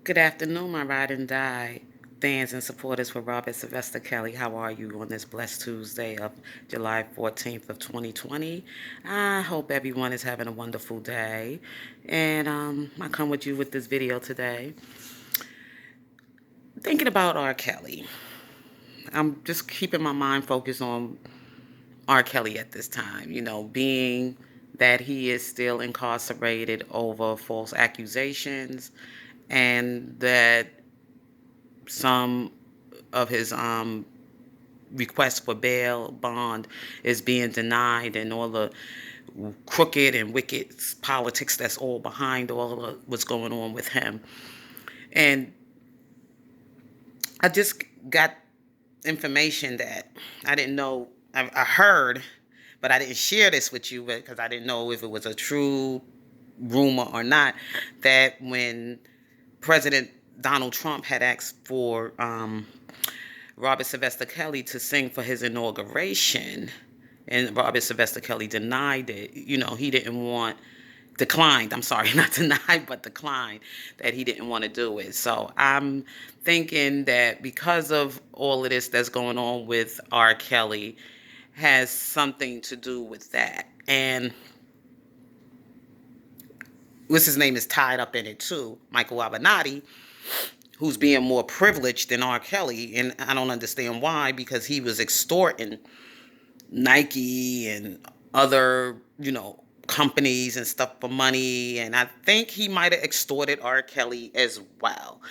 Good afternoon, my ride and die fans and supporters for Robert Sylvester Kelly. How are you on this blessed Tuesday of July 14th of 2020? I hope everyone is having a wonderful day. And I come with you with this video today. Thinking about R. Kelly. I'm just keeping my mind focused on R. Kelly at this time, being that he is still incarcerated over false accusations and that some of his request for bail bond is being denied, and all the crooked and wicked politics that's all behind all of what's going on with him. And I just got information that I didn't know. I heard, but I didn't share this with you because I didn't know if it was a true rumor or not, that when President Donald Trump had asked for Robert Sylvester Kelly to sing for his inauguration, and Robert Sylvester Kelly denied it. He didn't want, declined, I'm sorry, not denied, but declined, that he didn't want to do it. So I'm thinking that because of all of this that's going on with R. Kelly, has something to do with that. And what's his name is tied up in it too, Michael Avenatti, who's being more privileged than R. Kelly, and I don't understand why, because he was extorting Nike and other, companies and stuff for money, and I think he might have extorted R. Kelly as well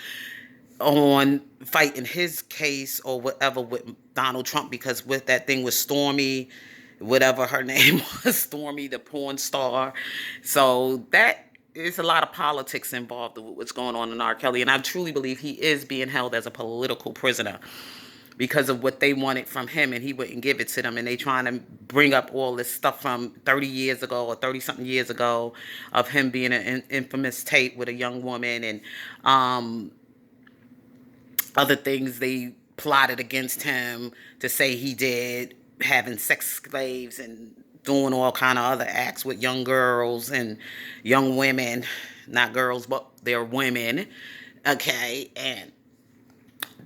on fighting his case or whatever with Donald Trump, because with that thing with Stormy, whatever her name was, Stormy the porn star. So that is a lot of politics involved with what's going on in R. Kelly, and I truly believe he is being held as a political prisoner because of what they wanted from him, and he wouldn't give it to them. And they trying to bring up all this stuff from 30 years ago or 30-something years ago of him being an infamous tape with a young woman, and other things they plotted against him to say he did, having sex slaves and doing all kind of other acts with young girls and young women, not girls, but they're women, okay, and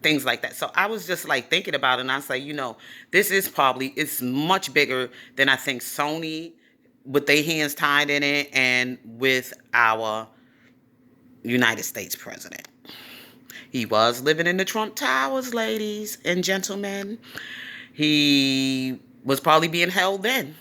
things like that. So I was just like thinking about it, and I say, this is probably, it's much bigger than I think Sony, with their hands tied in it, and with our United States president. He was living in the Trump Towers, ladies and gentlemen. He was probably being held then,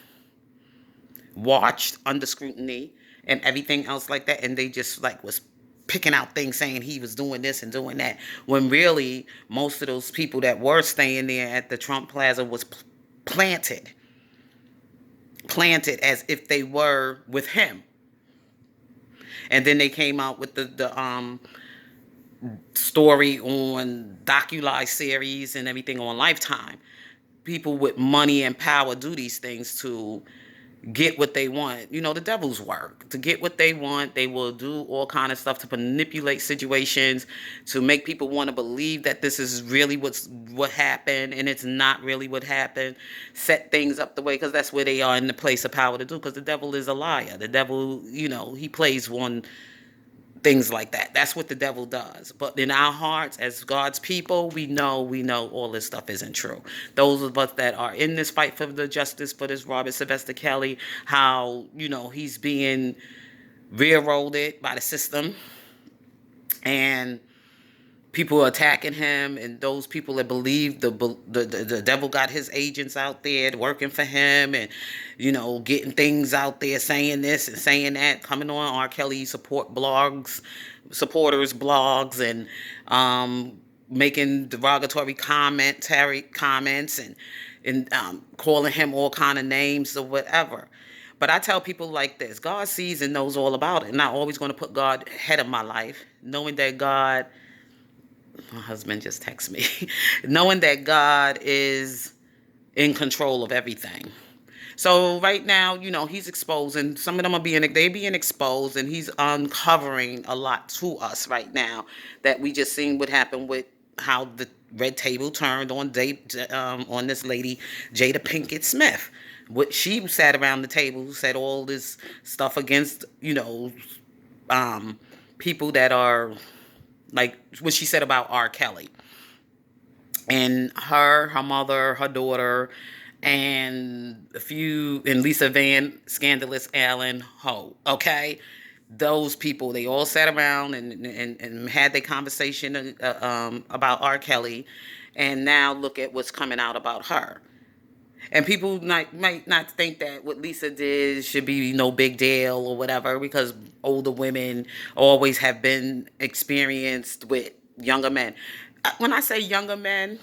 watched under scrutiny and everything else like that, and they just like was picking out things saying he was doing this and doing that, when really most of those people that were staying there at the Trump Plaza was planted as if they were with him. And then they came out with the story on Doculi series and everything on Lifetime. People with money and power do these things to get what they want. The devil's work. To get what they want, they will do all kind of stuff to manipulate situations, to make people want to believe that this is really what happened, and it's not really what happened. Set things up the way, because that's where they are in the place of power to do, because the devil is a liar. The devil, he plays one things like that. That's what the devil does. But in our hearts, as God's people, we know all this stuff isn't true. Those of us that are in this fight for the justice for this Robert Sylvester Kelly, how, he's being railroaded by the system, and people are attacking him, and those people that believe the devil got his agents out there working for him, and getting things out there, saying this and saying that, coming on R. Kelly supporters blogs, and making derogatory comments, and calling him all kind of names or whatever. But I tell people like this: God sees and knows all about it, and I'm always going to put God ahead of my life, knowing that God, my husband just texted me, knowing that God is in control of everything. So right now, he's exposing, some of them they being exposed, and he's uncovering a lot to us right now, that we just seen what happened with how the red table turned on on this lady, Jada Pinkett Smith. What she sat around the table, said all this stuff against, people that are Like what she said about R. Kelly. And her mother, her daughter, and Lisa Van Scandalous Allen Ho. Okay, those people, they all sat around and had their conversation about R. Kelly, and now look at what's coming out about her. And people might not think that what Lisa did should be no big deal or whatever, because older women always have been experienced with younger men. When I say younger men,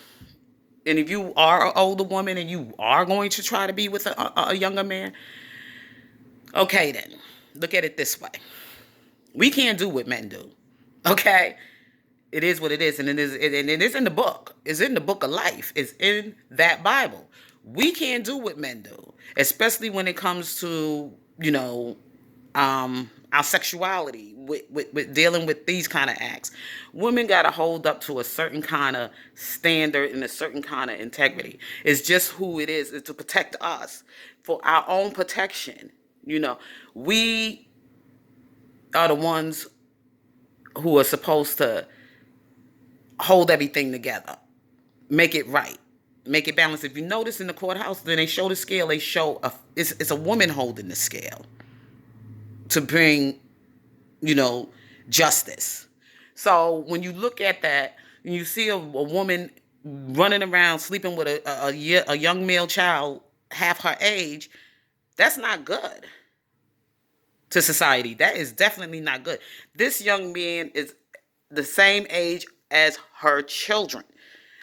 and if you are an older woman and you are going to try to be with a younger man, okay then, look at it this way. We can't do what men do. Okay? It is what it is, and it is in the book. It's in the book of life. It's in that Bible. We can't do what men do, especially when it comes to, our sexuality, with dealing with these kind of acts. Women got to hold up to a certain kind of standard and a certain kind of integrity. It's just who it is. It's to protect us, for our own protection. We are the ones who are supposed to hold everything together, make it right, make it balanced. If you notice in the courthouse, then they show the scale. They show it's a woman holding the scale to bring, justice. So when you look at that and you see a woman running around sleeping with a young male child half her age, that's not good to society. That is definitely not good. This young man is the same age as her children.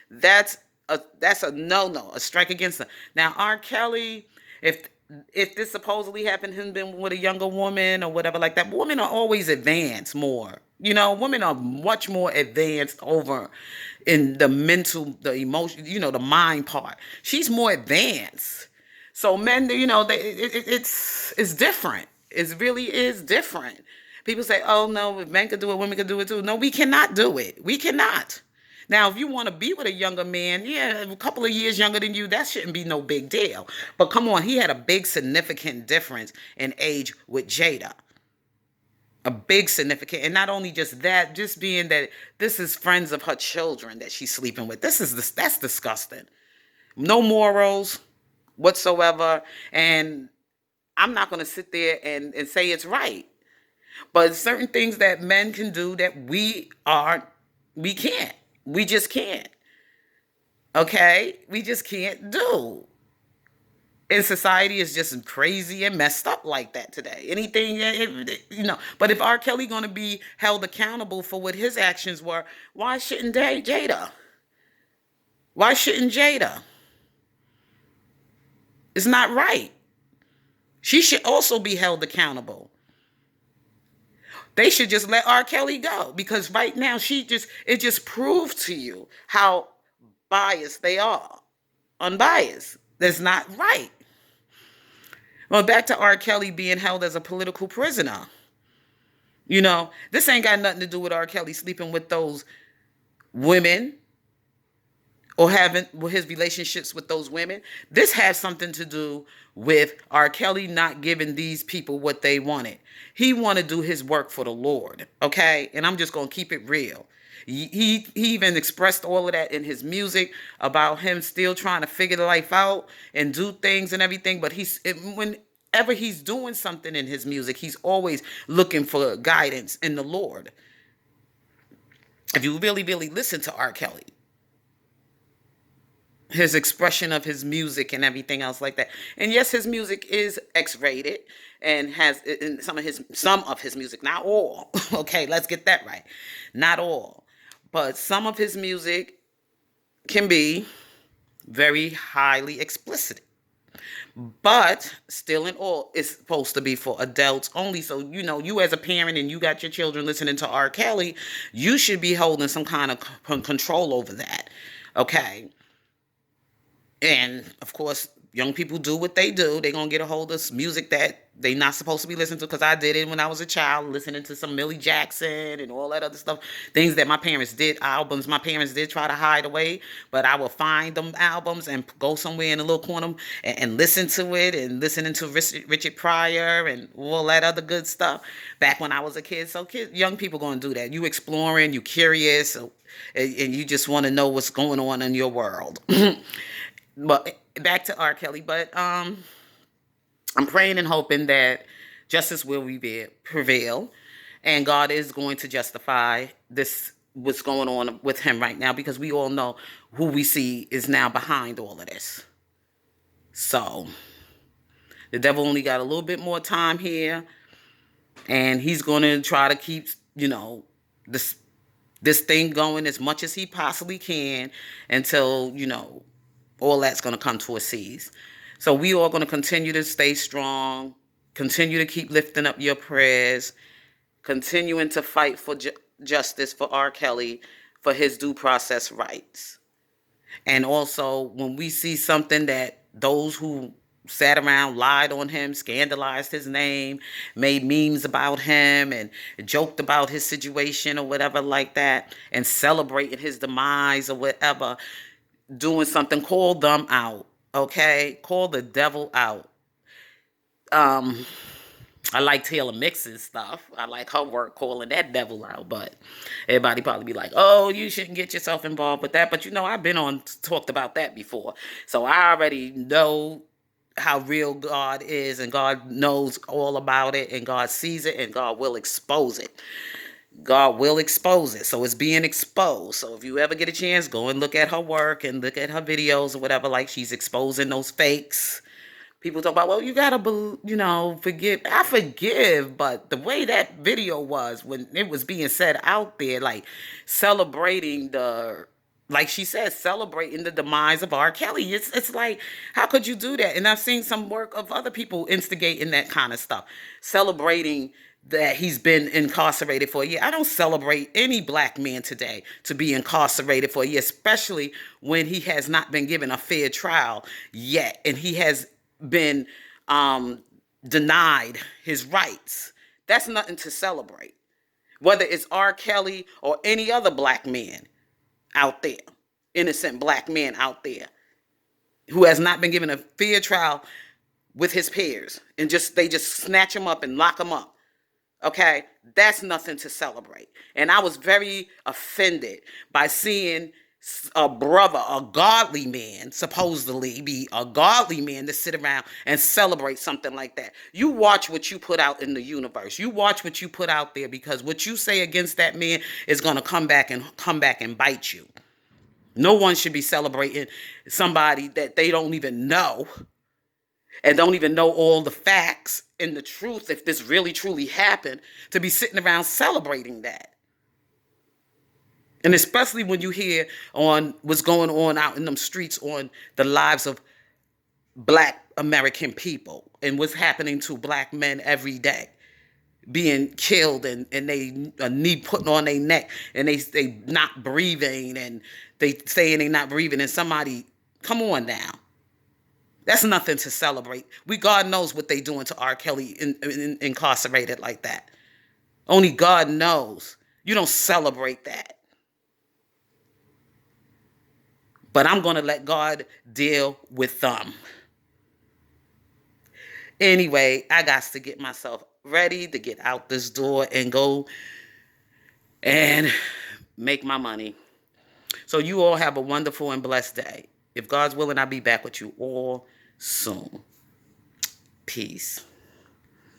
That's a no, a strike against them. Now, R. Kelly, if this supposedly happened, him being with a younger woman or whatever like that, women are always advanced more. Women are much more advanced over in the mental, the emotion, the mind part. She's more advanced. So men, it's different. It really is different. People say, oh, no, if men could do it, women could do it too. No, we cannot do it. We cannot. Now, if you want to be with a younger man, yeah, a couple of years younger than you, that shouldn't be no big deal. But come on, he had a big significant difference in age with Jada. A big significant. And not only just that, just being that this is friends of her children that she's sleeping with. That's disgusting. No morals whatsoever. And I'm not going to sit there and say it's right. But certain things that men can do that we can't. We just can't. Okay? We just can't do. And society is just crazy and messed up like that today. Anything, But if R. Kelly going to be held accountable for what his actions were, why shouldn't Jada? Why shouldn't Jada? It's not right. She should also be held accountable. They should just let R. Kelly go, because right now it just proved to you how biased they are. Unbiased. That's not right. Well, back to R. Kelly being held as a political prisoner. This ain't got nothing to do with R. Kelly sleeping with those women or having his relationships with those women. This has something to do with R. Kelly not giving these people what they wanted. He wanted to do his work for the Lord, okay? And I'm just going to keep it real. He even expressed all of that in his music about him still trying to figure life out and do things and everything. But whenever he's doing something in his music, he's always looking for guidance in the Lord. If you really, really listen to R. Kelly, his expression of his music and everything else like that. And yes, his music is X-rated and has in some of his music, not all. Okay, let's get that right. Not all. But some of his music can be very highly explicit. But still in all, it's supposed to be for adults only. So, you as a parent and you got your children listening to R. Kelly, you should be holding some kind of control over that. Okay? And, of course, young people do what they do. They're going to get a hold of music that they not supposed to be listening to, because I did it when I was a child, listening to some Millie Jackson and all that other stuff. Things that my parents did, albums my parents did try to hide away, but I will find them albums and go somewhere in a little corner and listen to it, and listening to Richard Pryor and all that other good stuff back when I was a kid. So young people going to do that. You exploring, you curious, and you just want to know what's going on in your world. But back to R. Kelly. But I'm praying and hoping that justice will prevail, and God is going to justify this, what's going on with him right now, because we all know who we see is now behind all of this. So the devil only got a little bit more time here, and he's going to try to keep, this thing going as much as he possibly can, until, all that's going to come to a cease. So we are going to continue to stay strong, continue to keep lifting up your prayers, continuing to fight for justice for R. Kelly, for his due process rights. And also, when we see something that those who sat around, lied on him, scandalized his name, made memes about him, and joked about his situation or whatever like that, and celebrating his demise or whatever, doing something, call them out, okay? Call the devil out. I like Taylor Mix's stuff. I like her work calling that devil out, but everybody probably be like, oh, you shouldn't get yourself involved with that. But I've been on, talked about that before. So I already know how real God is, and God knows all about it, and God sees it, and God will expose it. God will expose it. So it's being exposed. So if you ever get a chance, go and look at her work and look at her videos or whatever, like she's exposing those fakes. People talk about, well, you gotta, forgive. I forgive, but the way that video was, when it was being said out there, like celebrating like she said, celebrating the demise of R. Kelly. It's like, how could you do that? And I've seen some work of other people instigating that kind of stuff, celebrating that he's been incarcerated for a year. I don't celebrate any black man today to be incarcerated for a year, especially when he has not been given a fair trial yet, and he has been denied his rights. That's nothing to celebrate. Whether it's R. Kelly or any other black man out there, innocent black man out there, who has not been given a fair trial with his peers, and they just snatch him up and lock him up. Okay, that's nothing to celebrate. And I was very offended by seeing a brother, a godly man, supposedly be a godly man, to sit around and celebrate something like that. You watch what you put out in the universe. You watch what you put out there, because what you say against that man is going to come back and bite you. No one should be celebrating somebody that they don't even know, and don't even know all the facts and the truth, if this really truly happened, to be sitting around celebrating that. And especially when you hear on what's going on out in them streets, on the lives of black American people, and what's happening to black men every day, being killed, and they a knee putting on their neck, and they not breathing, and they saying they not breathing, and somebody, come on now. That's nothing to celebrate. God knows what they doing to R. Kelly incarcerated like that. Only God knows. You don't celebrate that. But I'm going to let God deal with them. Anyway, I got to get myself ready to get out this door and go and make my money. So you all have a wonderful and blessed day. If God's willing, I'll be back with you all soon. Peace.